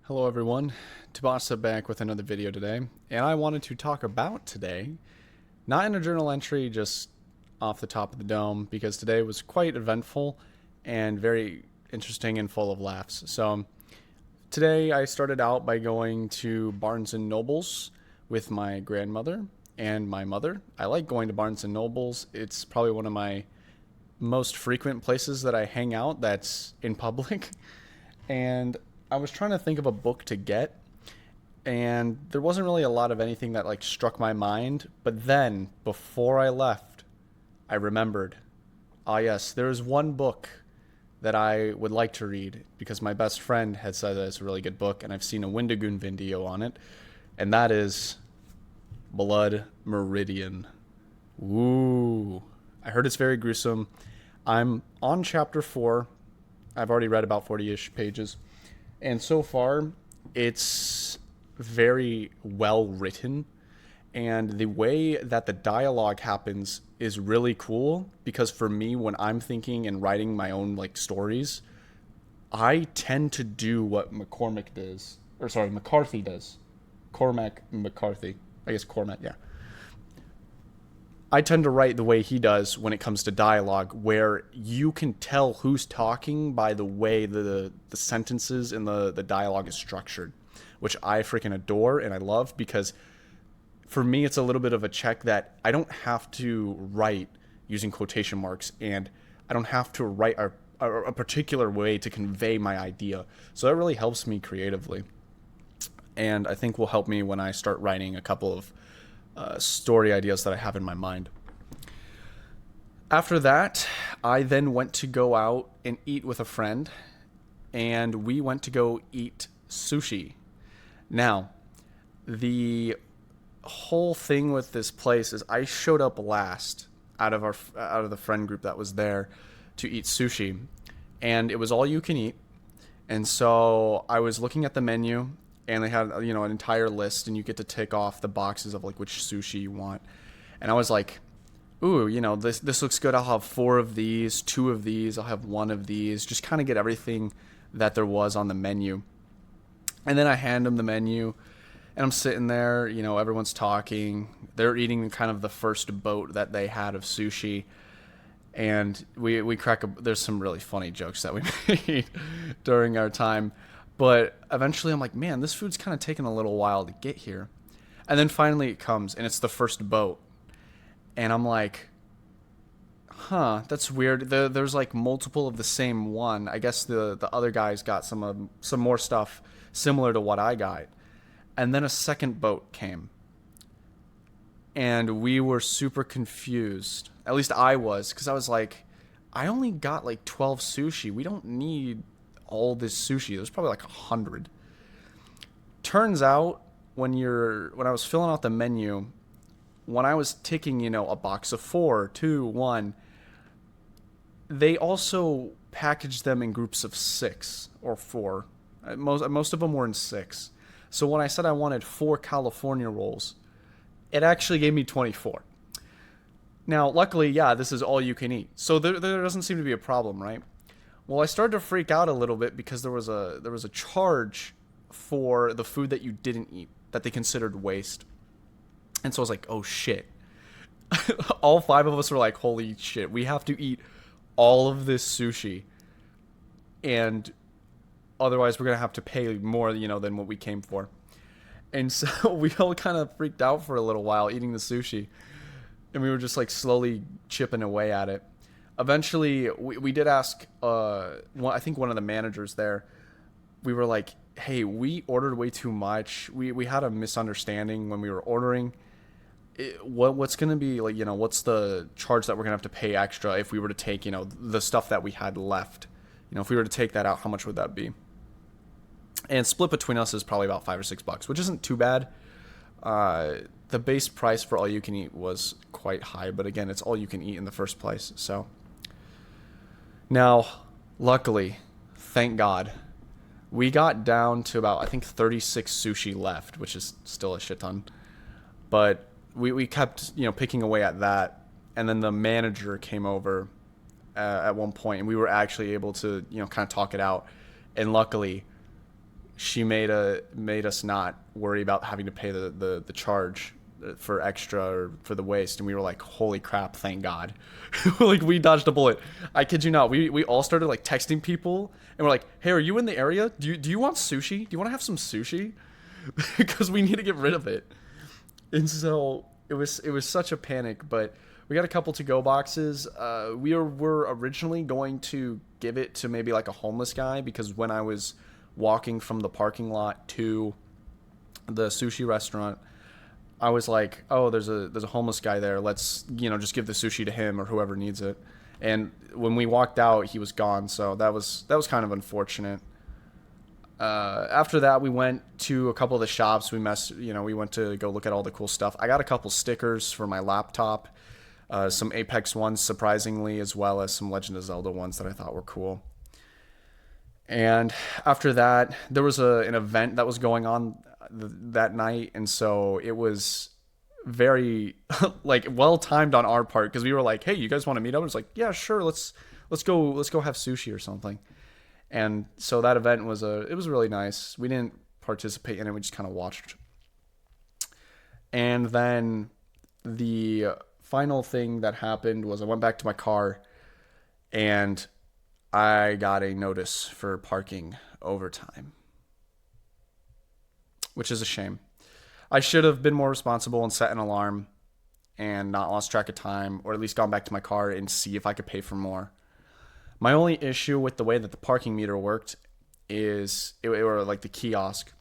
Hello everyone, Tabasa back with another video today, and I wanted to talk about today, not in a journal entry, just off the top of the dome, because today was quite eventful and very interesting and full of laughs. So today I started out by going to Barnes& and Nobles with my grandmother and my mother. I like going to Barnes& and Nobles. It's probably one of my most frequent places that I hang out that's in public. And I was trying to think of a book to get, and there wasn't really a lot of anything that like struck my mind. But then, before I left, I remembered, ah, yes, there is one book that I would like to read because my best friend had said that it's a really good book, and I've seen a Windigoon video on it, and that is Blood Meridian. Ooh, I heard it's very gruesome. I'm on chapter 4. I've already read about 40-ish pages. And so far, it's very well written. And the way that the dialogue happens is really cool because for me, when I'm thinking and writing my own like stories, I tend to do what McCarthy does. Cormac McCarthy. I guess Cormac, yeah. I tend to write the way he does when it comes to dialogue, where you can tell who's talking by the way the sentences and the dialogue is structured, which I freaking adore and I love because for me it's a little bit of a check that I don't have to write using quotation marks and I don't have to write a particular way to convey my idea. So that really helps me creatively, and I think will help me when I start writing a couple of story ideas that I have in my mind. After that, I then went to go out and eat with a friend, and we went to go eat sushi. Now, the whole thing with this place is I showed up last out of the friend group that was there to eat sushi, and it was all you can eat. And so I was looking at the menu, and they had an entire list, and you get to tick off the boxes of like which sushi you want. And I was like, ooh, this looks good. I'll have 4 of these, 2 of these, I'll have 1 of these, just kind of get everything that there was on the menu. And then I hand them the menu, and I'm sitting there, everyone's talking, they're eating kind of the first boat that they had of sushi. And there's some really funny jokes that we made during our time. But eventually I'm like, man, this food's kind of taking a little while to get here. And then finally it comes, and it's the first boat. And I'm like, that's weird. There's like multiple of the same one. I guess the other guys got some more stuff similar to what I got. And then a second boat came. And we were super confused. At least I was, because I was like, I only got like 12 sushi. We don't need all this sushi. There's probably like 100. Turns out when I was filling out the menu, when I was ticking, a box of 4, 2, 1, they also packaged them in groups of 6 or 4. Most of them were in 6. So when I said I wanted 4 California rolls, it actually gave me 24. Now, luckily, yeah, this is all you can eat. So there doesn't seem to be a problem, right? Well, I started to freak out a little bit because there was a charge for the food that you didn't eat that they considered waste. And so I was like, oh shit. All 5 of us were like, holy shit, we have to eat all of this sushi. And otherwise we're going to have to pay more, than what we came for. And so we all kind of freaked out for a little while eating the sushi. And we were just like slowly chipping away at it. Eventually, we did ask, I think one of the managers there, we were like, hey, we ordered way too much. We had a misunderstanding when we were ordering. What's going to be, like, what's the charge that we're going to have to pay extra if we were to take, the stuff that we had left? If we were to take that out, how much would that be? And split between us is probably about $5 or $6, which isn't too bad. The base price for all you can eat was quite high, but again, it's all you can eat in the first place, so... Now, luckily, thank God, we got down to about, I think, 36 sushi left, which is still a shit ton. But we kept, picking away at that. And then the manager came over at one point, and we were actually able to, kind of talk it out. And luckily, she made us not worry about having to pay the charge for extra or for the waste, and we were like, holy crap, thank God. Like, we dodged a bullet. I kid you not, we all started like texting people, and we're like, hey, are you in the area? Do you want sushi? Do you want to have some sushi? Because we need to get rid of it. And so it was such a panic, but we got a couple to go boxes. We were originally going to give it to maybe like a homeless guy, because when I was walking from the parking lot to the sushi restaurant, I was like, oh, there's a homeless guy there. Let's, just give the sushi to him or whoever needs it. And when we walked out, he was gone. So that was kind of unfortunate. After that, we went to a couple of the shops. We went to go look at all the cool stuff. I got a couple stickers for my laptop, some Apex ones, surprisingly, as well as some Legend of Zelda ones that I thought were cool. And after that, there was an event that was going on that night, and so it was very like well timed on our part, because we were like, hey, you guys want to meet up? It's like, yeah, sure, let's go have sushi or something. And so that event was really nice. We didn't participate in it, we just kind of watched. And then the final thing that happened was I went back to my car, and I got a notice for parking overtime, which is a shame. I should have been more responsible and set an alarm and not lost track of time, or at least gone back to my car and see if I could pay for more. My only issue with the way that the parking meter worked is, or like the kiosk,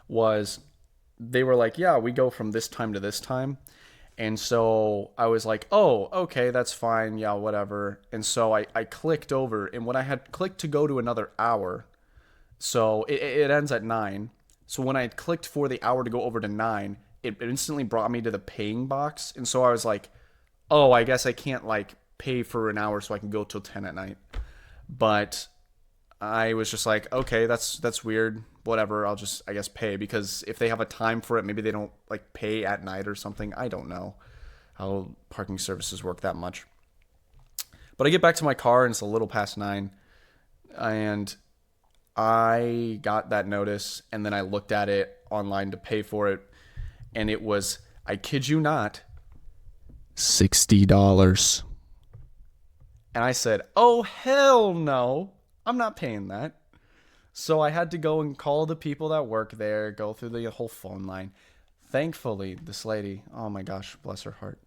was they were like, yeah, we go from this time to this time. And so I was like, oh, okay, that's fine. Yeah, whatever. And so I clicked over, and when I had clicked to go to another hour, so it ends at 9. So when I had clicked for the hour to go over to 9, it instantly brought me to the paying box. And so I was like, oh, I guess I can't like pay for an hour so I can go till 10 at night. But I was just like, okay, that's weird. Whatever, I'll just, I guess, pay, because if they have a time for it, maybe they don't like pay at night or something. I don't know how parking services work that much. But I get back to my car, and it's a little past 9, and I got that notice, and then I looked at it online to pay for it, and it was, I kid you not, $60. And I said, oh, hell no, I'm not paying that. So I had to go and call the people that work there, go through the whole phone line. Thankfully, this lady, oh my gosh, bless her heart,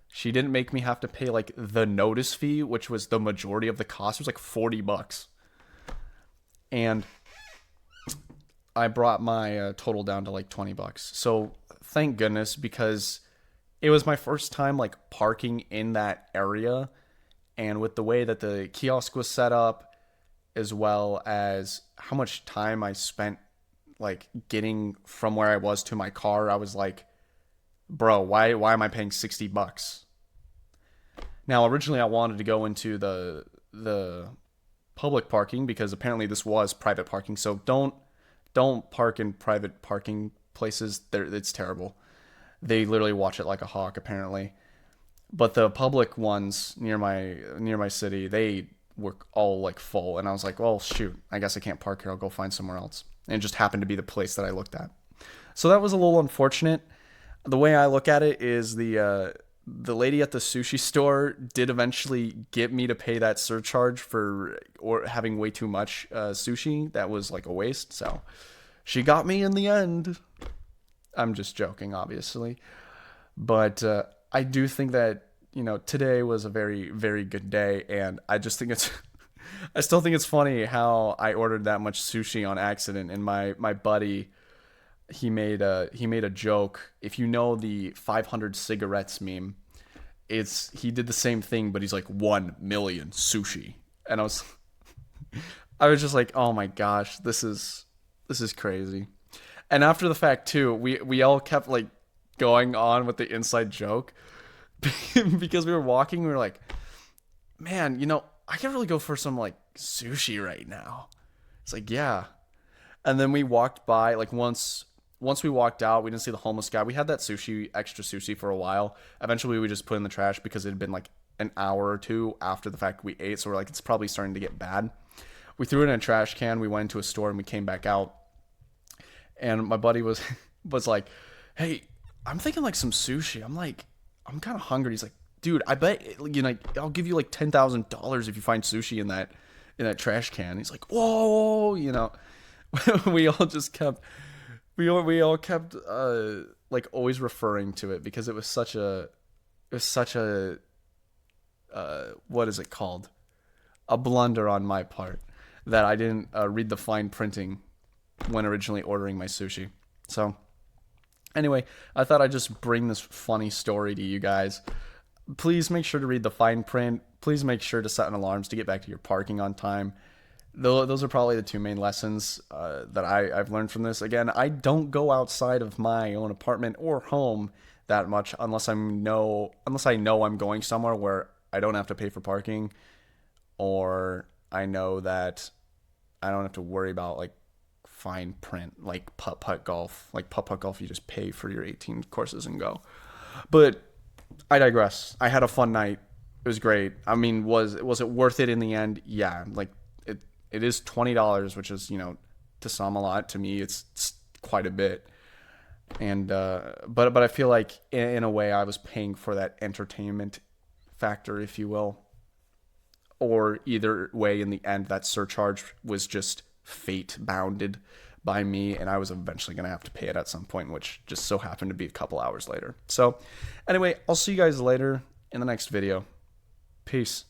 she didn't make me have to pay like the notice fee, which was the majority of the cost. It was like $40. And I brought my total down to like $20. So thank goodness, because it was my first time like parking in that area. And with the way that the kiosk was set up, as well as how much time I spent like getting from where I was to my car, I was like, bro, why am I paying $60? Now, originally I wanted to go into the public parking, because apparently this was private parking. So don't park in private parking places. It's terrible. They literally watch it like a hawk, apparently. But the public ones near my city, they were all like full, and I was like, well, shoot, I guess I can't park here, I'll go find somewhere else. And it just happened to be the place that I looked at. So that was a little unfortunate. The way I look at it is the lady at the sushi store did eventually get me to pay that surcharge for or having way too much sushi that was like a waste. So she got me in the end. I'm just joking, obviously, but I do think that, today was a very, very good day, and I just think I still think it's funny how I ordered that much sushi on accident, and my buddy, he made a joke. If you know the 500 cigarettes meme, he did the same thing, but he's like 1 million sushi, and I was just like, oh my gosh, this is crazy. And after the fact too, we all kept like going on with the inside joke. Because we were walking, we were like, man, I can really go for some like sushi right now. It's like, yeah. And then we walked by, like once we walked out, we didn't see the homeless guy. We had that extra sushi for a while. Eventually we just put it in the trash, because it had been like an hour or two after the fact we ate. So we're like, it's probably starting to get bad. We threw it in a trash can. We went into a store and we came back out. And my buddy was was like, "Hey, I'm thinking like some sushi." I'm like, "I'm kind of hungry." He's like, "Dude, I bet I'll give you like $10,000 if you find sushi in that trash can." He's like, "Whoa," we all just kept we all kept like always referring to it because it was such a what is it called? A blunder on my part that I didn't read the fine printing when originally ordering my sushi. So anyway, I thought I'd just bring this funny story to you guys. Please make sure to read the fine print. Please make sure to set an alarms to get back to your parking on time. Those are probably the two main lessons that I've learned from this. Again, I don't go outside of my own apartment or home that much unless I know I'm going somewhere where I don't have to pay for parking, or I know that I don't have to worry about like fine print like putt-putt golf. Like putt-putt golf, you just pay for your 18 courses and go. But I digress. I had a fun night. It was great. I mean, was it worth it in the end? Yeah. Like it is $20, which is, to some a lot. To me, it's quite a bit. And but I feel like in a way I was paying for that entertainment factor, if you will. Or either way, in the end, that surcharge was just fate bounded by me, and I was eventually going to have to pay it at some point, which just so happened to be a couple hours later. So anyway, I'll see you guys later in the next video. Peace.